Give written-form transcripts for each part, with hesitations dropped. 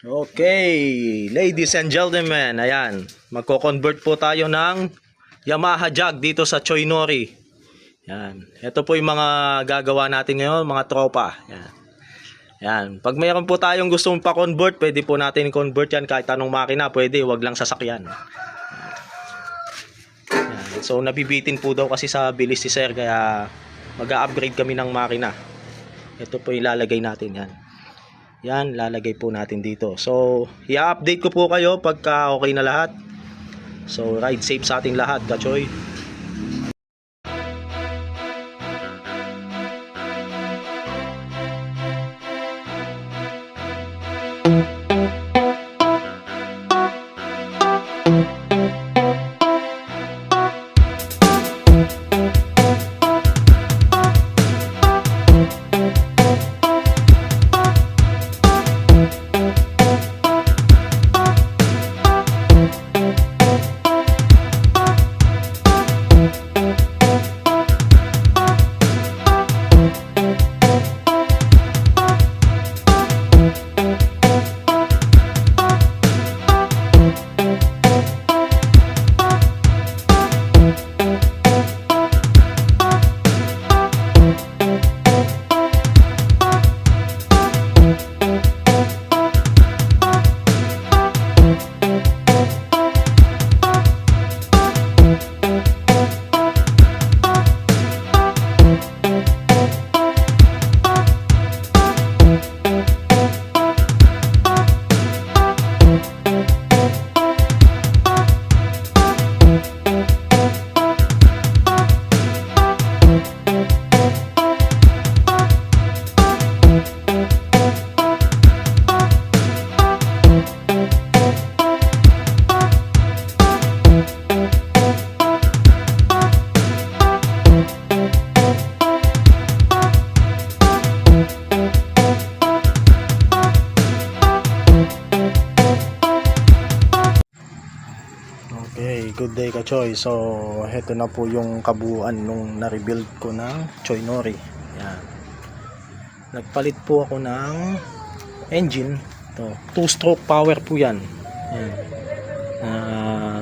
Okay, ladies and gentlemen, ayan, magko-convert po tayo ng Yamaha Jag dito sa Choi Nori. Yan, ito po yung mga gagawa natin ngayon, mga tropa. Yan. Yan, pag mayroon po tayong gustong pa-convert, pwede po natin i-convert yan kahit anong makina, pwede, wag lang sasakyan. Yan. So nabibitin po daw kasi sa bilis si sir, kaya mag-a-upgrade kami ng makina. Ito po ilalagay natin yan. Yan, lalagay po natin dito. So, i-update ko po kayo pagka okay na lahat. So, ride safe sa ating lahat, Kachoy. Okay, good day Kachoy. So, heto na po yung kabuuan nung na-rebuild ko ng Choi Nori. Yan. Nagpalit po ako ng engine. To, 2-stroke power po yan. Yan.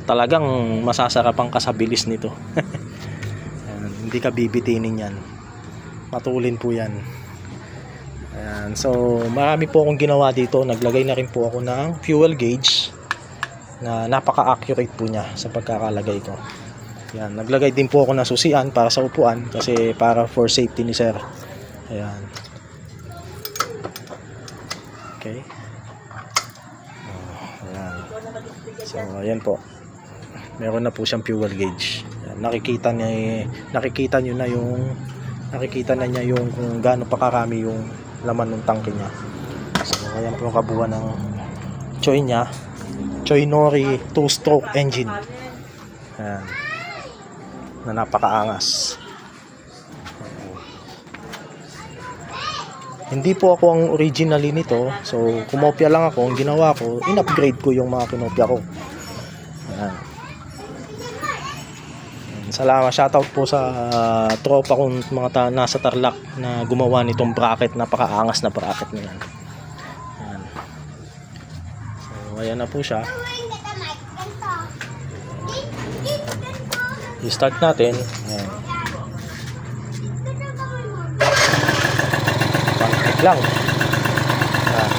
Talagang masasarapang ka sa bilis nito. Yan, hindi ka bibitinin yan. Matulin po yan. Ayan. So, marami po akong ginawa dito. Naglagay na rin po ako ng fuel gauge na napaka-accurate po niya sa pagkakalagay ko. Yan, naglagay din po ako ng susian para sa upuan kasi para for safety ni sir. Ayan. Okay. Ayan. So, ayan po. Meron na po siyang fuel gauge. Ayan, nakikita na niya yung kung gaano pa karami yung laman ng tangke niya. So, ayan po yung kabuuan ng Choi niya. Choi Nori 2-stroke engine. Ayan. Na napakaangas. Hindi po ako ang originally nito. So, kumopya lang ako. Ang ginawa ko, in-upgrade ko yung mga kinopya ko. Ayan. Salamat. Shoutout po sa tropa kong mga nasa Tarlac na gumawa nitong bracket. Napakaangas na bracket na yan. Ayan na po siya. I-start natin. Ayan. Pang-click lang. Ayan.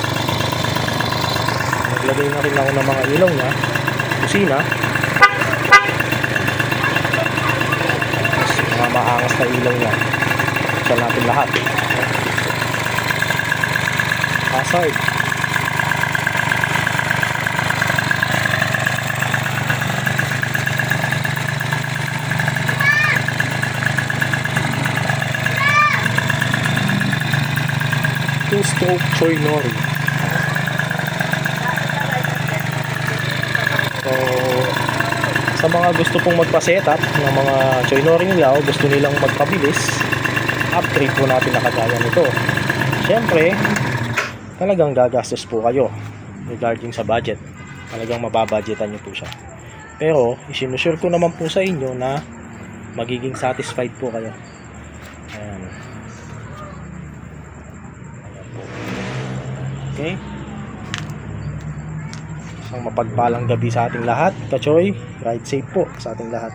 Naglagay na rin ako ng mga ilaw niya. Kusina. Mga maangas na ilaw niya. Buksan natin lahat. Hazard. Two-stroke Choi Nori. So, sa mga gusto pong magpa-setup ng mga Choi Nori nila o gusto nilang magpabilis, upgrade po natin na kagaya nito. Siyempre, talagang gagastos po kayo regarding sa budget. Talagang mababudgetan nyo po siya. Pero, isinusure ko naman po sa inyo na magiging satisfied po kayo. Ayan. Ayan po. Okay. Isang mapagpalang gabi sa ating lahat. Kachoy, ride safe po sa ating lahat.